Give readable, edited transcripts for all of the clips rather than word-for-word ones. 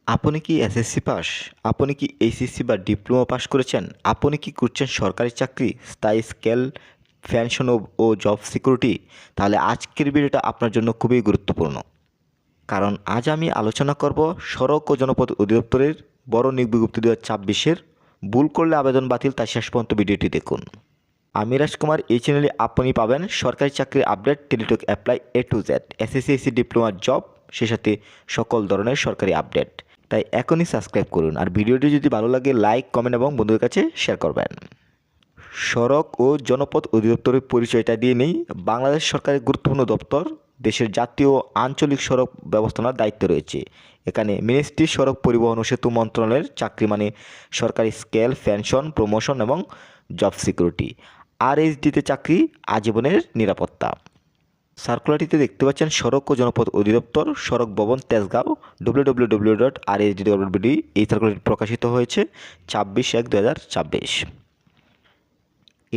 আপনি কি SSC pass? আপনি কি এইচএসসি বা ডিপ্লোমা পাস করেছেন? আপনি কি করছেন সরকারি চাকরি, স্থায়ী স্কেল, পেনশন ও জব সিকিউরিটি? তাহলে আজকের ভিডিওটা আপনার জন্য খুবই গুরুত্বপূর্ণ। কারণ আজ আমি আলোচনা করব সড়ক ও জনপথ অধিদপ্তরের বড় নিয়োগ বিজ্ঞপ্তি 2024-এর ভুল করলে আবেদন বাতিল, তাই শেষ পর্যন্ত ভিডিওটি দেখুন। আমি রাজকুমার, এই চ্যানেলে আপনি পাবেন সরকারি চাকরির update, Teletalk apply A to Z, SSC SC ডিপ্লোমার জব, সেই সাথে সকল ধরনের সরকারি আপডেট। তাই এখনই সাবস্ক্রাইব করুন, আর ভিডিওটি যদি ভালো লাগে লাইক, কমেন্ট এবং বন্ধুদের কাছে শেয়ার করবেন। সড়ক ও জনপথ অধিদপ্তরের পরিচয়টা দিয়ে নেই। বাংলাদেশ সরকারের গুরুত্বপূর্ণ দপ্তর, দেশের জাতীয় ও আঞ্চলিক সড়ক ব্যবস্থাপনার দায়িত্ব রয়েছে। এখানে মিনিস্ট্রি সড়ক পরিবহন ও সেতু মন্ত্রণালয়ের চাকরি মানে সরকারি স্কেল, পেনশন, প্রমোশন এবং জব সিকিউরিটি। আরএসডিতে চাকরি, আজীবনের নিরাপত্তা। সার্কুলারটিতে দেখতে পাচ্ছেন সড়ক ও জনপথ অধিদপ্তর, সড়ক ভবন, তেজগাঁও, www.rsd.bd। এই সার্কুলারটি প্রকাশিত হয়েছে 26/1/2024।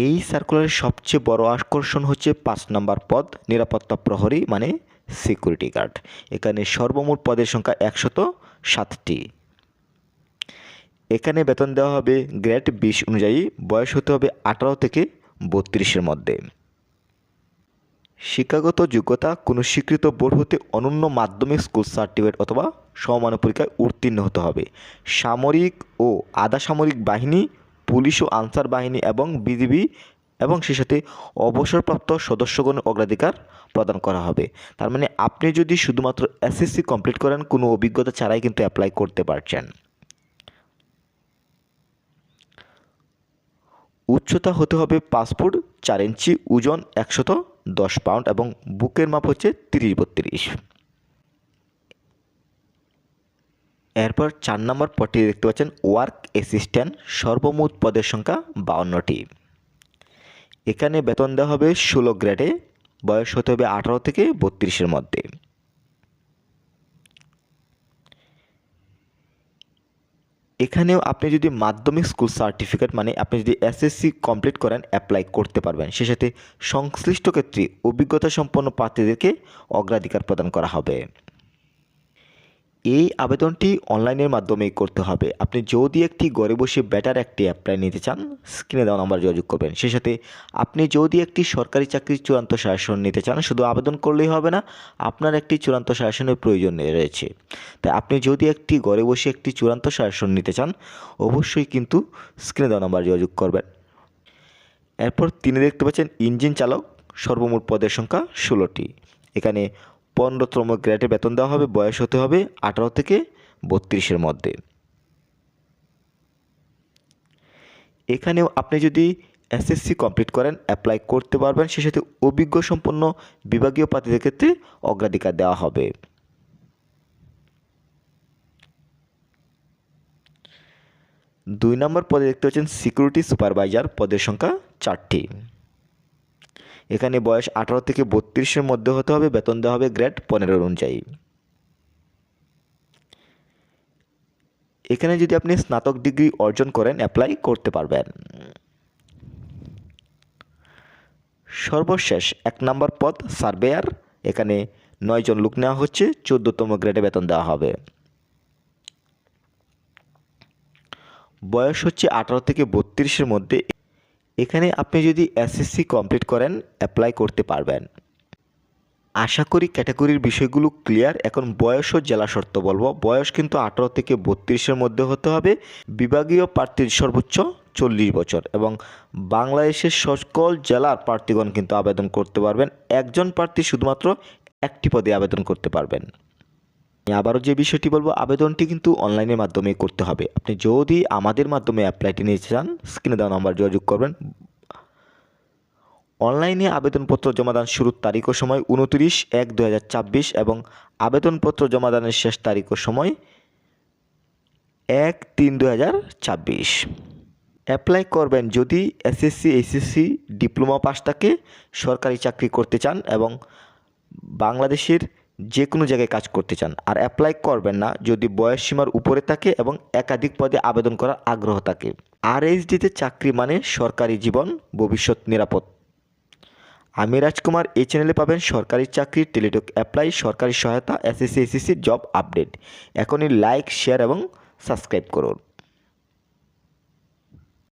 এই সার্কুলারের সবচেয়ে বড় আকর্ষণ হচ্ছে 5 নম্বর পদ, নিরাপত্তা প্রহরী মানে সিকিউরিটি গার্ড। এখানে সর্বমোট পদের সংখ্যা 107টি। এখানে বেতন দেওয়া হবে গ্রেড 20 অনুযায়ী। বয়স হতে হবে 18 থেকে 32-এর মধ্যে। শিক্ষাগত যোগ্যতা, কোনো স্বীকৃত বোর্ড হতে অনন্য মাধ্যমিক স্কুল সার্টিফিকেট অথবা সমমানের পরীক্ষায় উত্তীর্ণ হতে হবে। সামরিক ও আধা সামরিক বাহিনী, পুলিশ ও আনসার বাহিনী এবং বিজিবি এবং সেই সাথে অবসরপ্রাপ্ত সদস্যগণের অগ্রাধিকার প্রদান করা হবে। তার মানে আপনি যদি শুধুমাত্র এসএসসি কমপ্লিট করেন, কোনো অভিজ্ঞতা ছাড়াই কিন্তু অ্যাপ্লাই করতে পারছেন। উচ্চতা হতে হবে 5 ফুট 4 ইঞ্চি, ওজন 110 পাউন্ড এবং বুকের মাপ হচ্ছে 30-32। এরপর 4 নম্বর পদটি দেখতে পাচ্ছেন ওয়ার্ক অ্যাসিস্ট্যান্ট, সর্বমোট পদের সংখ্যা 52টি। এখানে বেতন দেওয়া হবে 16 গ্রেডে। বয়স হতে হবে 18 থেকে 32-এর মধ্যে। এখানেও আপনি যদি মাধ্যমিক স্কুল সার্টিফিকেট মানে আপনি যদি এসএসসি কমপ্লিট করেন, অ্যাপ্লাই করতে পারবেন। সে সাথে সংশ্লিষ্ট ক্ষেত্রে অভিজ্ঞতা সম্পন্ন প্রার্থীদেরকে অগ্রাধিকার প্রদান করা হবে। এই আবেদনটি অনলাইনের মাধ্যমেই করতে হবে। আপনি যদি একটি ঘরে বসে বেটার একটি অ্যাপ্লাই নিতে চান, স্ক্রিনে দেওয়া নাম্বার যোগাযোগ করবেন। সেই সাথে আপনি যদি একটি সরকারি চাকরির চূড়ান্ত সাজেশন নিতে চান, শুধু আবেদন করলেই হবে না, আপনার একটি চূড়ান্ত সাজেশনের প্রয়োজন রয়েছে। তাই আপনি যদি একটি ঘরে বসে একটি চূড়ান্ত সাজেশন নিতে চান, অবশ্যই কিন্তু স্ক্রিনে দেওয়া নাম্বার যোগাযোগ করবেন। এরপর তিনি দেখতে পাচ্ছেন ইঞ্জিন চালক, সর্বমোট পদের সংখ্যা 16টি। এখানে 15তম গ্রেডে বেতন দেওয়া হবে। বয়স হতে হবে 18 থেকে 32-এর মধ্যে। এখানেও আপনি যদি এসএসসি কমপ্লিট করেন, অ্যাপ্লাই করতে পারবেন। সে সাথে অভিজ্ঞ সম্পন্ন বিভাগীয় প্রার্থীদের ক্ষেত্রে অগ্রাধিকার দেওয়া হবে। 2 নম্বর পদে দেখতে পাচ্ছেন সিকিউরিটি সুপারভাইজার, পদের সংখ্যা 4টি। এখানে বয়স 18 থেকে 32-এর মধ্যে হতে হবে। বেতন দেওয়া হবে গ্রেড 15 অনুযায়ী। এখানে যদি আপনি স্নাতক ডিগ্রি অর্জন করেন, অ্যাপ্লাই করতে পারবেন। সর্বশেষ 1 নম্বর পদ সার্ভেয়ার। এখানে 9 জন লোক নেওয়া হচ্ছে। 14তম গ্রেডে বেতন দেওয়া হবে। বয়স হচ্ছে 18 থেকে 32-এর মধ্যে। এখানে আপনি যদি এসএসসি কমপ্লিট করেন, অ্যাপ্লাই করতে পারবেন। আশা করি ক্যাটাগরির বিষয়গুলো ক্লিয়ার। এখন বয়স ও জেলা শর্ত বলবো। বয়স কিন্তু 18 থেকে 32-এর মধ্যে হতে হবে। বিভাগীয় প্রার্থীর সর্বোচ্চ 40 বছর এবং বাংলাদেশের সকল জেলার প্রার্থীগণ কিন্তু আবেদন করতে পারবেন। একজন প্রার্থী শুধুমাত্র একটি পদে আবেদন করতে পারবেন। আমি আবারও যে বিষয়টি বলবো, আবেদনটি কিন্তু অনলাইনের মাধ্যমে করতে হবে। আপনি যদি আমাদের মাধ্যমে অ্যাপ্লাইটি নিতে চান, স্ক্রিনে দেওয়া নাম্বার যোগাযোগ করবেন। অনলাইনে আবেদনপত্র জমাদান শুরুর তারিখ ও সময় 29/1/2024 এবং আবেদনপত্র জমাদানের শেষ তারিখ ও সময় 1/3/2024। অ্যাপ্লাই করবেন যদি এসএসসি এইচএসসি ডিপ্লোমা পাস থাকে, সরকারি চাকরি করতে চান এবং বাংলাদেশের যে কোনো জায়গায় কাজ করতে চান। আর অ্যাপ্লাই করবেন না যদি বয়স সীমার উপরে থাকে এবং একাধিক পদে আবেদন করার আগ্রহ থাকে। আরএসডিতে চাকরি মানে সরকারি জীবন, ভবিষ্যৎ নিরাপদ। আমি রাজকুমার। এই চ্যানেলে পাবেন সরকারি চাকরির টেলিটক অ্যাপ্লাই, সরকারি সহায়তা, এসএসসি এসএসসি জব আপডেট। এখনই লাইক, শেয়ার এবং সাবস্ক্রাইব করুন।